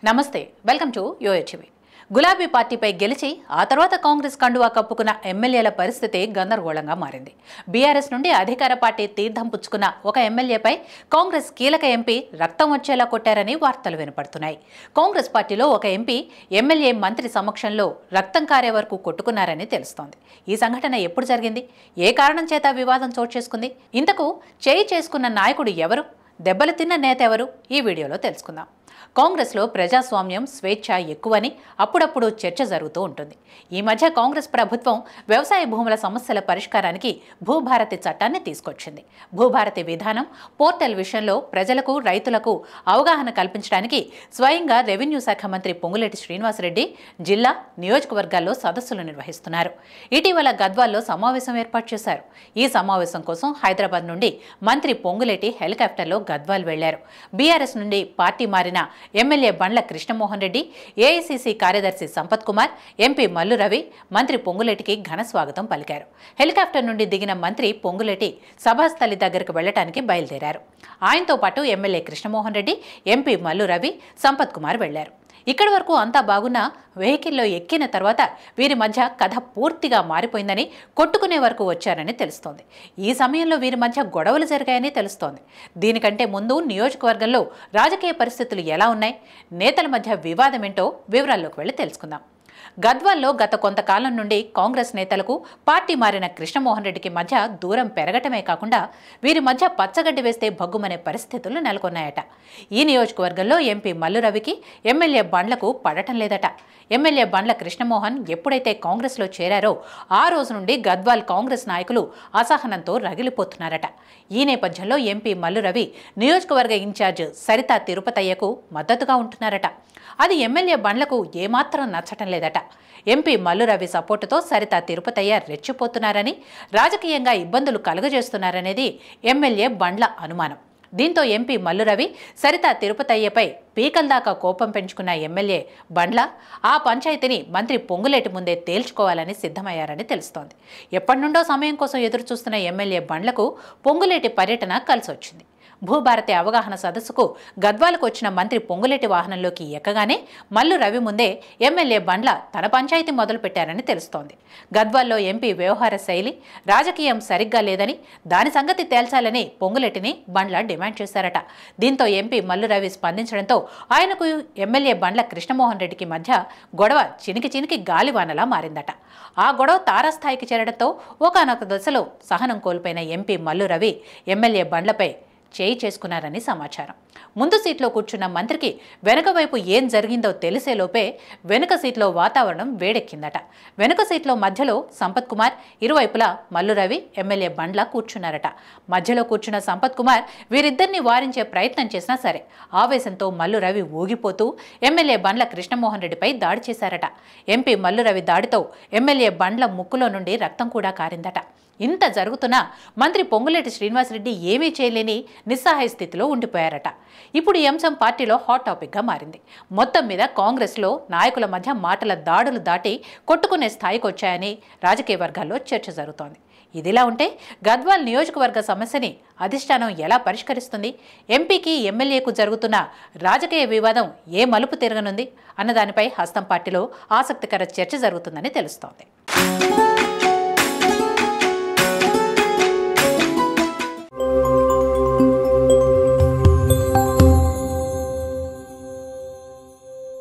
నమస్తే welcome to యోహెచ్వి గులాబీ పార్టీపై గెలిచి ఆ తర్వాత కాంగ్రెస్ కండువా కప్పుకున్న ఎమ్మెల్యేల పరిస్థితి గందరగోళంగా మారింది. బీఆర్ఎస్ నుండి అధికార పార్టీ తీర్థం పుచ్చుకున్న ఒక ఎమ్మెల్యేపై కాంగ్రెస్ కీలక ఎంపీ రక్తం వచ్చేలా కొట్టారని వార్తలు వినపడుతున్నాయి. కాంగ్రెస్ పార్టీలో ఒక ఎంపీ ఎమ్మెల్యే మంత్రి సమక్షంలో రక్తం కారే వరకు కొట్టుకున్నారని తెలుస్తోంది. ఈ సంఘటన ఎప్పుడు జరిగింది? ఏ కారణం చేత వివాదం చోటు చేసుకుంది? ఇంతకు చేయి చేసుకున్న నాయకుడు ఎవరు? దెబ్బలు తిన్న నేత ఎవరు? ఈ వీడియోలో తెలుసుకుందాం. కాంగ్రెస్లో ప్రజాస్వామ్యం, స్వేచ్ఛ ఎక్కువని అప్పుడప్పుడు చర్చ జరుగుతూ ఉంటుంది. ఈ మధ్య కాంగ్రెస్ ప్రభుత్వం వ్యవసాయ భూముల సమస్యల పరిష్కారానికి భూభారతి చట్టాన్ని తీసుకొచ్చింది. భూభారతి విధానం, పోర్టల్ విషయంలో ప్రజలకు, రైతులకు అవగాహన కల్పించడానికి స్వయంగా రెవెన్యూ శాఖ మంత్రి పొంగులేటి శ్రీనివాసరెడ్డి జిల్లా, నియోజకవర్గాల్లో సదస్సులు నిర్వహిస్తున్నారు. ఇటీవల గద్వాల్లో సమావేశం ఏర్పాటు చేశారు. ఈ సమావేశం కోసం హైదరాబాద్ నుండి మంత్రి పొంగులేటి హెలికాప్టర్లో గద్వాల్ వెళ్లారు. బీఆర్ఎస్ నుండి పార్టీ మారిన ఎమ్మెల్యే బండ్ల కృష్ణమోహన్ రెడ్డి, ఏఐసీసీ కార్యదర్శి సంపత్ కుమార్, ఎంపీ మల్లు రవి మంత్రి పొంగులేటికి ఘన స్వాగతం పలికారు. హెలికాప్టర్ నుండి దిగిన మంత్రి పొంగులేటి సభాస్థలి దగ్గరకు వెళ్లడానికి బయలుదేరారు. ఆయనతో పాటు ఎమ్మెల్యే కృష్ణమోహన్ రెడ్డి, ఎంపీ మల్లు రవి, సంపత్ కుమార్ వెళ్లారు. ఇక్కడి వరకు అంతా బాగున్నా వెహికల్లో ఎక్కిన తర్వాత వీరి మధ్య కథ పూర్తిగా మారిపోయిందని, కొట్టుకునే వరకు వచ్చారని తెలుస్తోంది. ఈ సమయంలో వీరి మధ్య గొడవలు జరిగాయని తెలుస్తోంది. దీనికంటే ముందు నియోజకవర్గంలో రాజకీయ పరిస్థితులు ఎలా ఉన్నాయి, నేతల మధ్య వివాదం ఏంటో వివరాల్లోకి వెళ్ళి తెలుసుకుందాం. గద్వాల్లో గత కొంతకాలం నుండి కాంగ్రెస్ నేతలకు పార్టీ మారిన కృష్ణమోహన్ రెడ్డికి మధ్య దూరం పెరగటమే కాకుండా వీరి మధ్య పచ్చగడ్డి వేస్తే భగ్గుమనే పరిస్థితులు నెలకొన్నాయట. ఈ నియోజకవర్గంలో ఎంపీ మల్లు రవికి ఎమ్మెల్యే బండ్లకు పడటం లేదట. ఎమ్మెల్యే బండ్ల కృష్ణమోహన్ ఎప్పుడైతే కాంగ్రెస్లో చేరారో ఆ రోజు నుండి గద్వాల్ కాంగ్రెస్ నాయకులు అసహనంతో రగిలిపోతున్నారట. ఈ నేపథ్యంలో ఎంపీ మల్లు రవి నియోజకవర్గ ఇన్ఛార్జ్ సరితా తిరుపతయ్యకు మద్దతుగా ఉంటున్నారట. అది ఎమ్మెల్యే బండ్లకు ఏమాత్రం నచ్చటం లేదట. ఎంపీ మల్లు రవి సపోర్టుతో సరితా తిరుపతయ్య రెచ్చిపోతున్నారని, రాజకీయంగా ఇబ్బందులు కలుగజేస్తున్నారనేది ఎమ్మెల్యే బండ్ల అనుమానం. దీంతో ఎంపీ మల్లు రవి, సరితా తిరుపతయ్యపై పీకల దాకా కోపం పెంచుకున్న ఎమ్మెల్యే బండ్ల ఆ పంచాయతీని మంత్రి పొంగులేటి ముందే తేల్చుకోవాలని సిద్ధమయ్యారని తెలుస్తోంది. ఎప్పటి నుండో సమయం కోసం ఎదురుచూస్తున్న ఎమ్మెల్యే బండ్లకు పొంగులేటి పర్యటన కలిసొచ్చింది. భూభారతి అవగాహన సదస్సుకు గద్వాలకు వచ్చిన మంత్రి పొంగులేటి వాహనంలోకి ఎక్కగానే మల్లు రవి ముందే ఎమ్మెల్యే బండ్ల తన పంచాయతీ మొదలుపెట్టారని తెలుస్తోంది. గద్వాల్లో ఎంపీ వ్యవహార శైలి, రాజకీయం సరిగ్గా లేదని, దాని సంగతి తేల్చాలని పొంగులేటిని బండ్ల డిమాండ్ చేశారట. దీంతో ఎంపీ మల్లు రవి స్పందించడంతో ఆయనకు ఎమ్మెల్యే బండ్ల కృష్ణమోహన్ రెడ్డికి మధ్య గొడవ చినికి చినికి గాలివానలా మారిందట. ఆ గొడవ తారాస్థాయికి చేరడంతో ఒకానొక దశలో సహనం కోల్పోయిన ఎంపీ మల్లు రవి ఎమ్మెల్యే బండ్లపై చేయి చేసుకున్నారని సమాచారం. ముందు సీట్లో కూర్చున్న మంత్రికి వెనుక వైపు ఏం జరిగిందో తెలిసేలోపే వెనుక సీట్లో వాతావరణం వేడెక్కిందట. వెనుక సీట్లో మధ్యలో సంపత్ కుమార్, ఇరువైపులా మల్లు రవి, ఎమ్మెల్యే బండ్ల కూర్చున్నారట. మధ్యలో కూర్చున్న సంపత్ కుమార్ వీరిద్దరిని వారించే ప్రయత్నం చేసినా సరే ఆవేశంతో మల్లు రవి ఊగిపోతూ ఎమ్మెల్యే బండ్ల కృష్ణమోహన్ రెడ్డిపై దాడి చేశారట. ఎంపీ మల్లు రవి దాడితో ఎమ్మెల్యే బండ్ల ముక్కులో నుండి రక్తం కూడా కారిందట. ఇంత జరుగుతున్నా మంత్రి పొంగులేటి శ్రీనివాసరెడ్డి ఏమీ చేయలేని నిస్సహాయ స్థితిలో ఉండిపోయారట. ఇప్పుడు ఈ అంశం పార్టీలో హాట్ టాపిక్గా మారింది. మొత్తం మీద కాంగ్రెస్లో నాయకుల మధ్య మాటల దాడులు దాటి కొట్టుకునే స్థాయికి వచ్చాయని రాజకీయ వర్గాల్లో చర్చ జరుగుతోంది. ఇదిలా ఉంటే గద్వాల్ నియోజకవర్గ సమస్యని అధిష్టానం ఎలా పరిష్కరిస్తుంది? ఎంపీకి, ఎమ్మెల్యేకు జరుగుతున్న రాజకీయ వివాదం ఏ మలుపు తిరగనుంది అన్నదానిపై హస్తం పార్టీలో ఆసక్తికర చర్చ జరుగుతుందని తెలుస్తోంది.